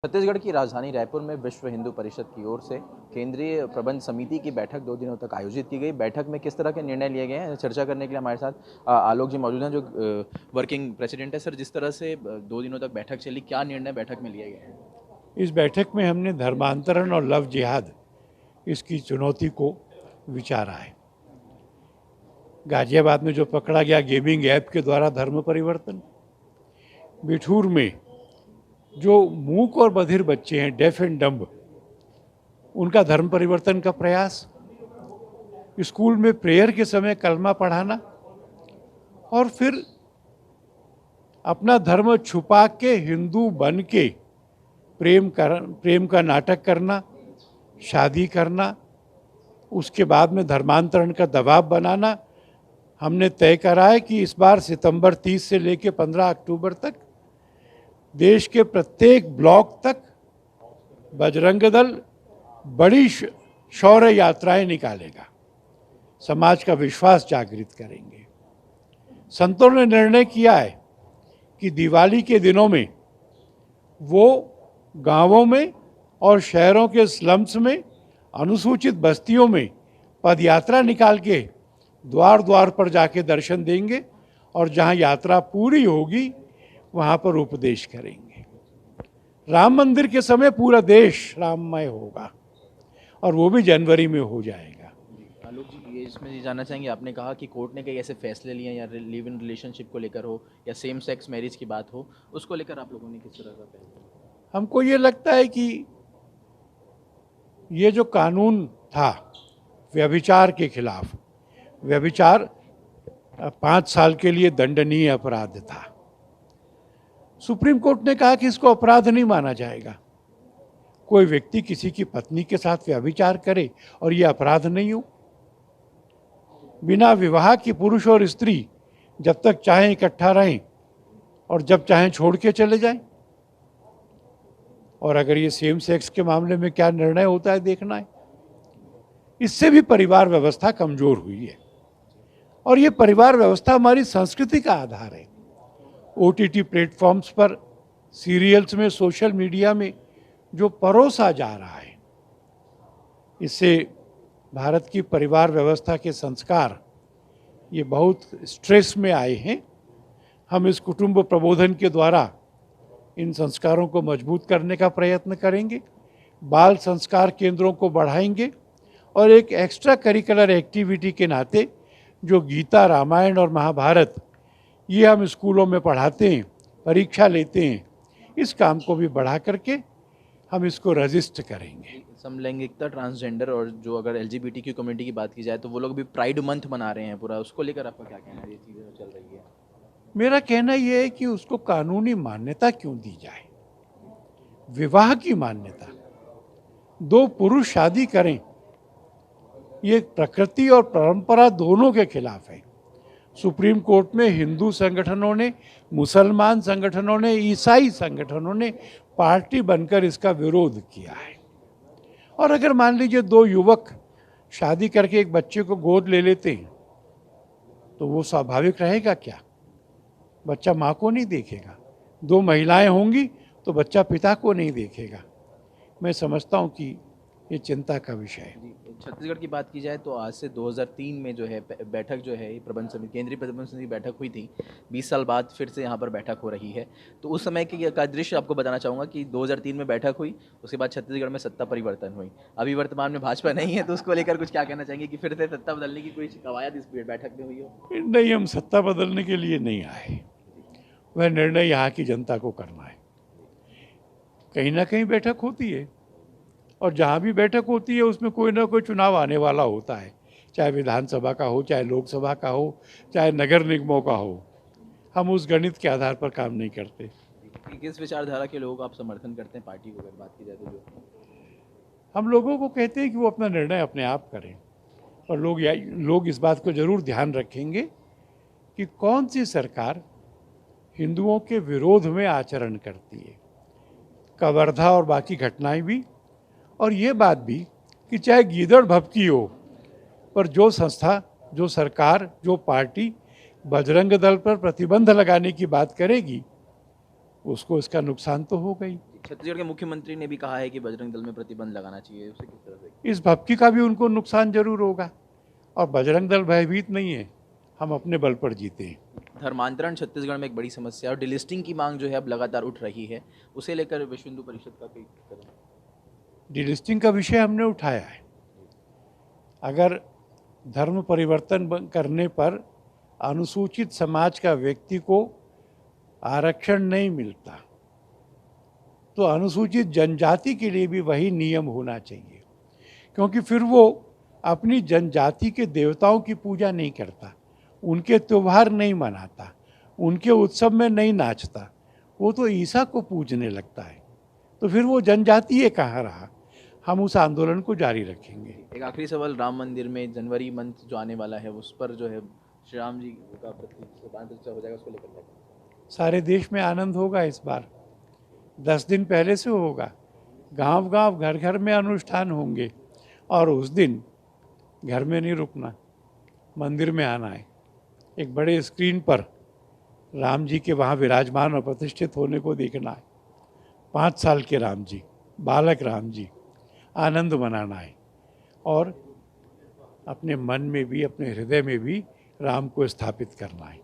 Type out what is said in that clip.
छत्तीसगढ़ की राजधानी रायपुर में विश्व हिंदू परिषद की ओर से केंद्रीय प्रबंध समिति की बैठक 2 दिनों तक आयोजित की गई। बैठक में किस तरह के निर्णय लिए गए हैं, चर्चा करने के लिए हमारे साथ आलोक जी मौजूद हैं, जो वर्किंग प्रेसिडेंट है। सर, जिस तरह से 2 दिनों तक बैठक चली, क्या निर्णय बैठक में लिए गए हैं? इस बैठक में हमने धर्मांतरण और लव जिहाद इसकी चुनौती को विचारा है। गाजियाबाद में जो पकड़ा गया गेमिंग ऐप के द्वारा धर्म परिवर्तन, बिठूर में जो मूक और बधिर बच्चे हैं, डेफ एंड डम्ब, उनका धर्म परिवर्तन का प्रयास, स्कूल में प्रेयर के समय कलमा पढ़ाना और फिर अपना धर्म छुपा के हिंदू बन के प्रेम का नाटक करना, शादी करना, उसके बाद में धर्मांतरण का दबाव बनाना। हमने तय करा है कि इस बार सितंबर 30 से लेकर 15 अक्टूबर तक देश के प्रत्येक ब्लॉक तक बजरंग दल बड़ी शौर्य यात्राएं निकालेगा, समाज का विश्वास जागृत करेंगे। संतों ने निर्णय किया है कि दिवाली के दिनों में वो गांवों में और शहरों के स्लम्स में, अनुसूचित बस्तियों में पदयात्रा निकाल के द्वार द्वार पर जाके दर्शन देंगे और जहां यात्रा पूरी होगी वहां पर उपदेश करेंगे। राम मंदिर के समय पूरा देश राममय होगा और वो भी जनवरी में हो जाएगा। आलोक जी, ये इसमें ये जानना चाहेंगे, आपने कहा कि कोर्ट ने कई ऐसे फैसले लिए या लिव इन रिलेशनशिप को लेकर हो या सेम सेक्स मैरिज की बात हो, उसको लेकर आप लोगों ने किस तरह का फैसला? हमको ये लगता है कि ये जो कानून था व्यभिचार के खिलाफ, व्यभिचार 5 साल के लिए दंडनीय अपराध था। सुप्रीम कोर्ट ने कहा कि इसको अपराध नहीं माना जाएगा। कोई व्यक्ति किसी की पत्नी के साथ व्यभिचार करे और ये अपराध नहीं हो। बिना विवाह की पुरुष और स्त्री जब तक चाहें इकट्ठा रहें और जब चाहें छोड़ के चले जाएं। और अगर ये सेम सेक्स के मामले में क्या निर्णय होता है देखना है। इससे भी परिवार व्यवस्था कमजोर हुई है और ये परिवार व्यवस्था हमारी संस्कृति का आधार है। OTT प्लेटफॉर्म्स पर, सीरियल्स में, सोशल मीडिया में जो परोसा जा रहा है, इससे भारत की परिवार व्यवस्था के संस्कार ये बहुत स्ट्रेस में आए हैं। हम इस कुटुंब प्रबोधन के द्वारा इन संस्कारों को मजबूत करने का प्रयत्न करेंगे, बाल संस्कार केंद्रों को बढ़ाएंगे और एक एक्स्ट्रा करिकुलर एक्टिविटी के नाते जो गीता, रामायण और महाभारत ये हम स्कूलों में पढ़ाते हैं, परीक्षा लेते हैं, इस काम को भी बढ़ा करके हम इसको रजिस्ट करेंगे। समलैंगिकता, ट्रांसजेंडर और जो अगर LGBTQ कम्युनिटी की बात की जाए तो वो लोग भी प्राइड मंथ मना रहे हैं पूरा, उसको लेकर आपका क्या कहना है? ये चीज़ें जो चल रही है, मेरा कहना ये है कि उसको कानूनी मान्यता क्यों दी जाए। विवाह की मान्यता, 2 पुरुष शादी करें, ये प्रकृति और परंपरा दोनों के खिलाफ है। सुप्रीम कोर्ट में हिंदू संगठनों ने, मुसलमान संगठनों ने, ईसाई संगठनों ने पार्टी बनकर इसका विरोध किया है। और अगर मान लीजिए 2 युवक शादी करके एक बच्चे को गोद ले लेते हैं तो वो स्वाभाविक रहेगा क्या? बच्चा माँ को नहीं देखेगा। 2 महिलाएं होंगी तो बच्चा पिता को नहीं देखेगा। मैं समझता हूँ कि ये चिंता का विषय है। छत्तीसगढ़ की बात की जाए तो आज से 2003 में जो है बैठक जो है प्रबंध समिति, केंद्रीय प्रबंध समिति बैठक हुई थी। 20 साल बाद फिर से यहाँ पर बैठक हो रही है। तो उस समय का दृश्य आपको बताना चाहूँगा कि 2003 में बैठक हुई, उसके बाद छत्तीसगढ़ में सत्ता परिवर्तन हुई। अभी वर्तमान में भाजपा नहीं है, तो उसको लेकर कुछ क्या कहना चाहेंगे कि फिर से सत्ता बदलने की कोई कवायद इस बैठक में हुई हो? नहीं, हम सत्ता बदलने के लिए नहीं आए। वह निर्णय यहाँ की जनता को करना है। कहीं ना कहीं बैठक होती है और जहाँ भी बैठक होती है उसमें कोई ना कोई चुनाव आने वाला होता है, चाहे विधानसभा का हो, चाहे लोकसभा का हो, चाहे नगर निगमों का हो। हम उस गणित के आधार पर काम नहीं करते। किस विचारधारा के लोग आप समर्थन करते हैं पार्टी को, अगर बात की जाए तो? जो हम लोगों को कहते हैं कि वो अपना निर्णय अपने आप करें और लोग इस बात को जरूर ध्यान रखेंगे कि कौन सी सरकार हिंदुओं के विरोध में आचरण करती है। कवर्धा और बाकी घटनाएं भी, और ये बात भी कि चाहे गीदड़ भभकी हो, पर जो संस्था, जो सरकार, जो पार्टी बजरंग दल पर प्रतिबंध लगाने की बात करेगी उसको इसका नुकसान तो होगा ही। छत्तीसगढ़ के मुख्यमंत्री ने भी कहा है कि बजरंग दल में प्रतिबंध लगाना चाहिए, उसे किस तरह से? इस भपकी का भी उनको नुकसान जरूर होगा। और बजरंग दल भयभीत नहीं है, हम अपने बल पर जीते हैं। धर्मांतरण छत्तीसगढ़ में एक बड़ी समस्या है और डिलिस्टिंग की मांग जो है अब लगातार उठ रही है, उसे लेकर विश्व हिंदू परिषद का कोई कदम? डिलिस्टिंग का विषय हमने उठाया है। अगर धर्म परिवर्तन करने पर अनुसूचित समाज का व्यक्ति को आरक्षण नहीं मिलता, तो अनुसूचित जनजाति के लिए भी वही नियम होना चाहिए, क्योंकि फिर वो अपनी जनजाति के देवताओं की पूजा नहीं करता, उनके त्यौहार नहीं मनाता, उनके उत्सव में नहीं नाचता, वो तो ईसा को पूजने लगता है। तो फिर वो जनजातीय कहाँ रहा? हम उस आंदोलन को जारी रखेंगे। एक आखिरी सवाल, राम मंदिर में जनवरी मंथ जो आने वाला है उस पर जो है श्री राम जी का प्रतिष्ठा हो जाएगा, उसको लेकर क्या कहेंगे? सारे देश में आनंद होगा इस बार। 10 दिन पहले से होगा, गांव गांव घर घर में अनुष्ठान होंगे और उस दिन घर में नहीं रुकना, मंदिर में आना है। एक बड़े स्क्रीन पर राम जी के वहाँ विराजमान और प्रतिष्ठित होने को देखना है। 5 साल के राम जी, बालक राम जी, आनंद मनाना है और अपने मन में भी, अपने हृदय में भी राम को स्थापित करना है।